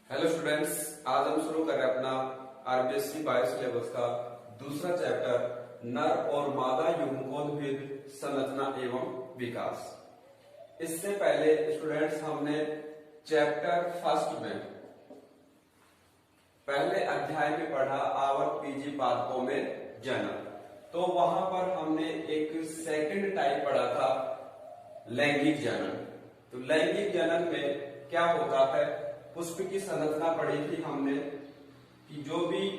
Hello students, आज हम शुरू कर रहे हैं अपना आरबीएससी बायो सिलेबस का दूसरा चैप्टर नर और मादा युग्मकोद्भिद संरचना एवं विकास। इससे पहले स्टूडेंट्स हमने चैप्टर फर्स्ट में पहले अध्याय में पढ़ा आवर्त बीजी पादपों में जनन। तो वहां पर हमने एक सेकंड टाइप पढ़ा था लैंगिक जनन। तो लैंगिक जनन में क्या होता है, पुष्प की संरचना पढ़ी थी हमने कि जो भी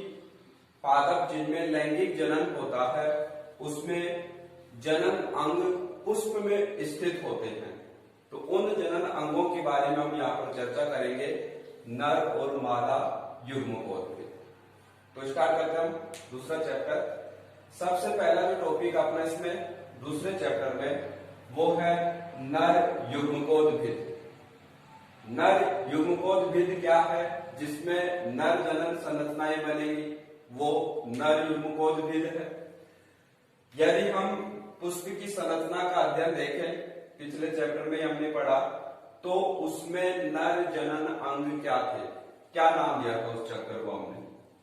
पादप जिनमें लैंगिक जनन होता है उसमें जनन अंग पुष्प में स्थित होते हैं। तो उन जनन अंगों के बारे में हम यहाँ पर चर्चा करेंगे, नर और मादा युग्मकोद्भिद। तो स्टार्ट करते हैं हम दूसरा चैप्टर। सबसे पहला जो टॉपिक अपना इसमें दूसरे चैप्टर में वो है नर युग्मकोद्भिद। नर युग्मकोद्भिद क्या है, जिसमें नर जनन संरचनाएं बनेगी, वो नर युग्मकोद्भिद है। यदि हम पुष्प की संरचना का अध्ययन देखें, पिछले चैप्टर में हमने पढ़ा, तो उसमें नर जनन अंग क्या थे, क्या नाम दिया था उस चक्र को हमने,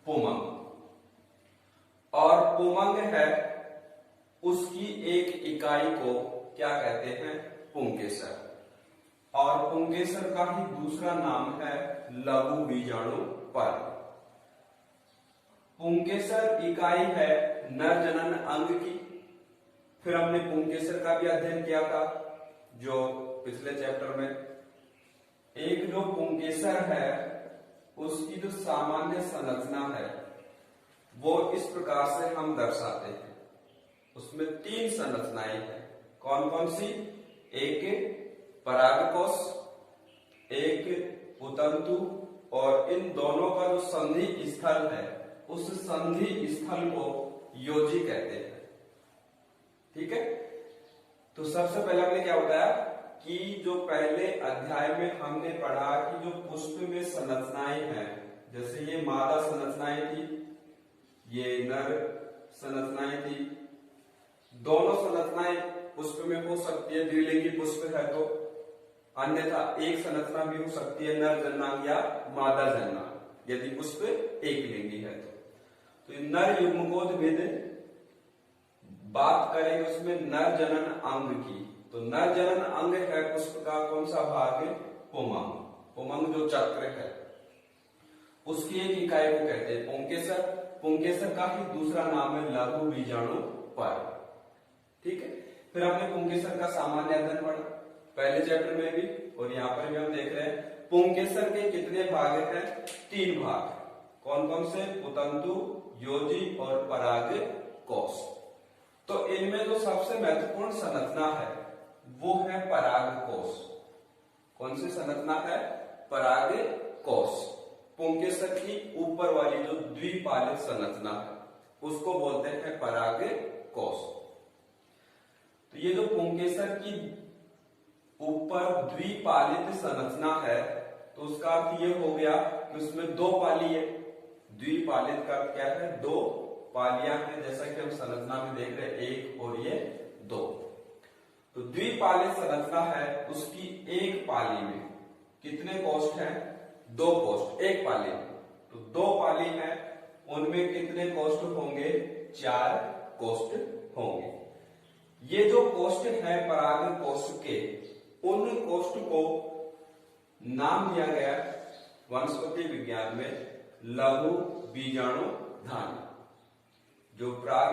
पुमंग। और पुमंग है उसकी एक इकाई को क्या कहते हैं, पुंकेसर। और पुंकेसर का ही दूसरा नाम है लघु बीजाणु पर्व। पुंकेसर इकाई है नर जनन अंग की। फिर हमने पुंकेसर का भी अध्ययन किया था जो पिछले चैप्टर में। एक जो पुंकेसर है उसकी जो सामान्य संरचना है वो इस प्रकार से हम दर्शाते हैं। उसमें तीन संरचनाएं हैं। कौन कौन सी? एक परागकोश, एक उतंतु, और इन दोनों का जो संधि स्थल है उस संधि स्थल को योजी कहते हैं। ठीक है। तो सबसे पहले हमने क्या बताया कि जो पहले अध्याय में हमने पढ़ा कि जो पुष्प में संरचनाएं हैं, जैसे ये मादा संरचनाएं थी, ये नर संरचनाएं थी। दोनों संरचनाएं पुष्प में हो सकती है, द्विलिंगी पुष्प है तो, अन्यथा एक संरचना भी हो सकती है नर जननांग या मादा जननांग, यदि पुष्प एक लिंगी है तो नर युग्मकोद्भिद बात करेंगे उसमें नर जनन अंग की। तो नर जनन अंग है पुष्प का कौन सा भाग? पुमंग। पुमंग जो चक्र है उसकी एक इकाई को कहते हैं पुंकेसर। पुंकेसर का ही दूसरा नाम है लघु बीजाणु पर्व। ठीक है। फिर हमने पुंकेसर का सामान्य अध्ययन पढ़ा पहले चैप्टर में भी, और यहाँ पर भी हम देख रहे हैं पुंकेसर के कितने भाग हैं? तीन भाग। कौन कौन से? उतंतु, योजी और परागकोश। तो इनमें जो सबसे महत्वपूर्ण संरचना है वो है परागकोश। कौन सी संरचना है? परागकोश। पुंकेसर की ऊपर वाली जो द्विपालित संरचना है उसको बोलते हैं परागकोश। तो ये जो पुंकेसर की ऊपर द्विपालित संरचना है तो उसका अर्थ ये हो गया कि उसमें दो पाली है। द्विपालित का क्या है? दो पालियां हैं, जैसा कि हम संरचना में देख रहे हैं, एक और ये दो। तो द्विपालित संरचना है, उसकी एक पाली में कितने कोष्ठ हैं? दो कोष्ठ एक पाली में। तो दो पाली है, उनमें कितने कोष्ठ होंगे? चार कोष्ठ होंगे। ये जो कोष्ठ है पराग कोष्ठ के, उन कोष्ठ को नाम दिया गया वनस्पति विज्ञान में लघु बीजाणु धानी। जो पराग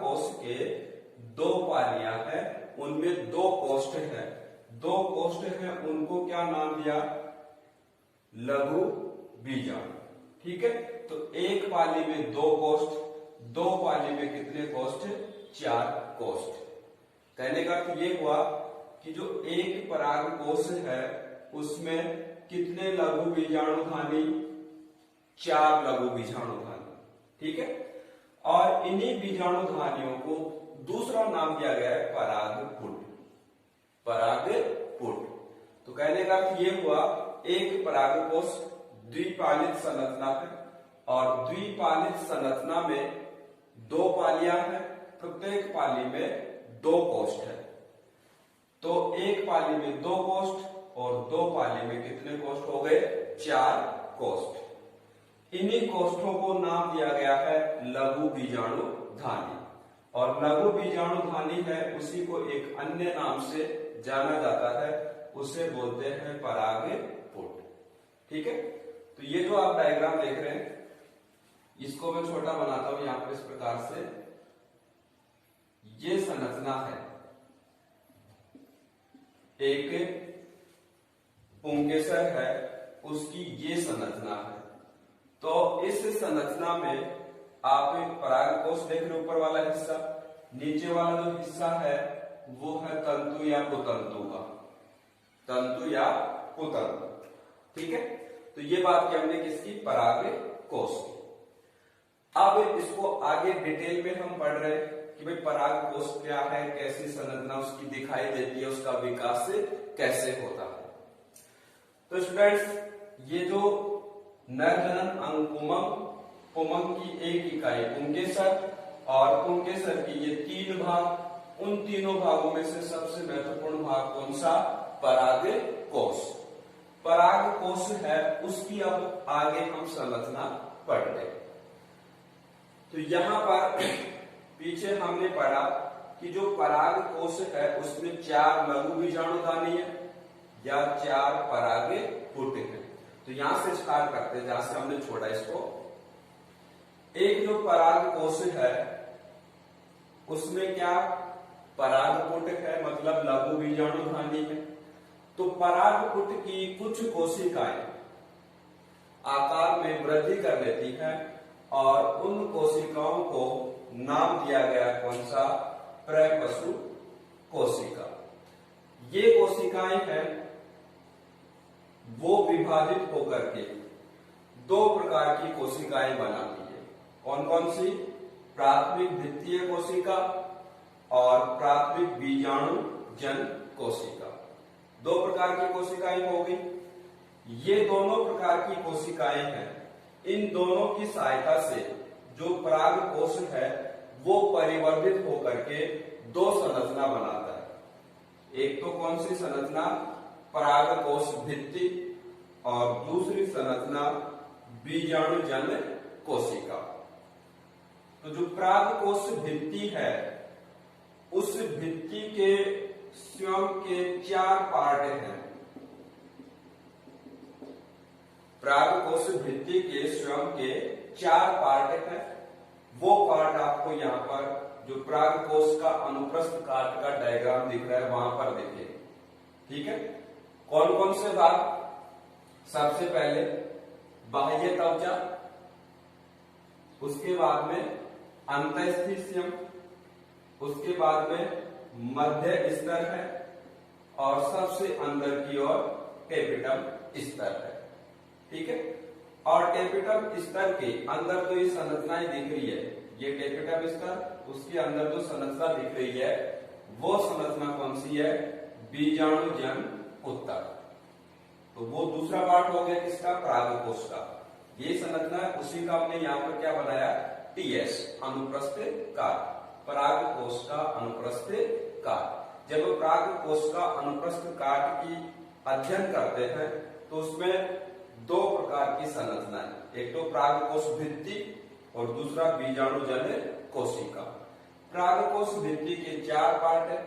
कोष्ठ के दो पालियां हैं, उनमें दो कोष्ठ हैं। दो कोष्ठ हैं, उनको क्या नाम दिया? लघु बीजाणु। ठीक है। तो एक पाली में दो कोष्ठ, दो पाली में कितने कोष्ठ? चार कोष्ठ। कहने का अर्थ ये हुआ कि जो एक परागकोश है उसमें कितने लघु बीजाणुधानी? चार लघु बीजाणुधानी। ठीक है। और इन्हीं बीजाणुधानियों को दूसरा नाम दिया गया है परागपुट। परागपुट। तो कहने का अर्थ ये हुआ एक परागकोश द्विपालित संरचना है, और द्विपालित संरचना में दो पालियां हैं, प्रत्येक पाली में दो कोष्ठ है। तो एक पाली में दो कोष्ठ, और 2 पाली में कितने कोष्ठ हो गए? 4 कोष्ठ। इन्हीं कोष्ठों को नाम दिया गया है लघु बीजाणु धानी, और लघु बीजाणु धानी है उसी को एक अन्य नाम से जाना जाता है, उसे बोलते हैं परागपुट। ठीक है, तो ये जो आप डायग्राम देख रहे हैं इसको मैं छोटा बनाता हूं यहां पर इस प्रकार से। ये संरचना है एक पुंकेसर है, उसकी ये संरचना है। तो इस संरचना में आप एक परागकोश देख रहे, ऊपर वाला हिस्सा, नीचे वाला जो हिस्सा है वो है तंतु या कुतंतु का, तंतु या कुतंतु। ठीक है, तो ये बात की हमने किसकी? परागकोश की। अब इसको आगे डिटेल में हम पढ़ रहे हैं कि भाई परागकोश क्या है, कैसी संरचना उसकी दिखाई देती है, उसका विकास कैसे होता है। तो स्टूडेंट्स, ये जो नर जनन अंग पुमंग, पुमंग की एक इकाई पुंकेसर, और पुंकेसर की ये 3 भाग, उन तीनों भागों में से सबसे महत्वपूर्ण भाग कौन सा? परागकोश। परागकोश है उसकी अब आगे हम संरचना पढ़ रहे हैं। तो यहां पर पीछे हमने पढ़ा कि जो परागकोश है उसमें 4 लघु बीजाणुधानी है या 4 परागपुट है। तो यहां से स्टार्ट करते हैं जहां से हमने छोड़ा इसको। एक जो परागकोश है उसमें क्या परागपुट है, मतलब लघु बीजाणुधानी है। तो परागपुट की कुछ कोशिकाएं आकार में वृद्धि कर लेती हैं और उन कोशिकाओं को नाम दिया गया कौन सा? प्रपशु कोशिका। ये कोशिकाएं हैं वो विभाजित होकर के 2 प्रकार की कोशिकाएं बनाती है। कौन कौन सी? प्राथमिक द्वितीय कोशिका और प्राथमिक बीजाणु जन कोशिका। 2 प्रकार की कोशिकाएं हो गई। ये दोनों प्रकार की कोशिकाएं हैं, इन दोनों की सहायता से जो परागकोश है वो परिवर्तित होकर के 2 संरचना बनाता है। एक तो कौन सी संरचना? परागकोश भित्ति, और दूसरी संरचना बीजाणु जन कोशिका। तो जो परागकोश भित्ति है उस भित्ति के स्वयं के 4 पार्ट हैं। परागकोश भित्ति के स्वयं के 4 पार्ट हैं। वो पार्ट आपको यहाँ पर जो परागकोश का अनुप्रस्थ काट का डायग्राम दिख रहा है वहां पर दिखे। ठीक है, कौन कौन से भाग? सबसे पहले बाह्य त्वचा, उसके बाद में अंतःस्थिशियम, उसके बाद में मध्य स्तर है, और सबसे अंदर की ओर टेपिटम स्तर है। ठीक है, और टेपिटम स्तर के अंदर तो ये संरचनाएं दिख रही है, ये टेपिटम स्तर, उसके अंदर जो संरचना दिख रही है वो संरचना कौन सी है? बीजाणु जन उत्तक। तो वो दूसरा पार्ट हो गया किसका? परागकोश का। ये संरचना है, उसी का हमने यहाँ पर क्या बनाया? टीएस, अनुप्रस्थ काट, परागकोश का अनुप्रस्थ काट। जब परागकोश का अनुप्रस्थ काट की अध्ययन करते हैं तो उसमें 2 प्रकार की संरचना है, एक तो परागकोश भित्ति और दूसरा बीजाणु जन कोशिका। परागकोश भित्ति के 4 पार्ट है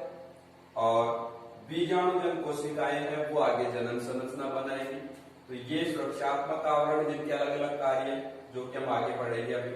और बीजाणु जन कोशिकाएं हैं वो आगे जनन संरचना बनाएंगी। तो ये सुरक्षात्मक आवरण जिनके अलग अलग कार्य हैं जो कि हम आगे पढ़ेंगे अभी।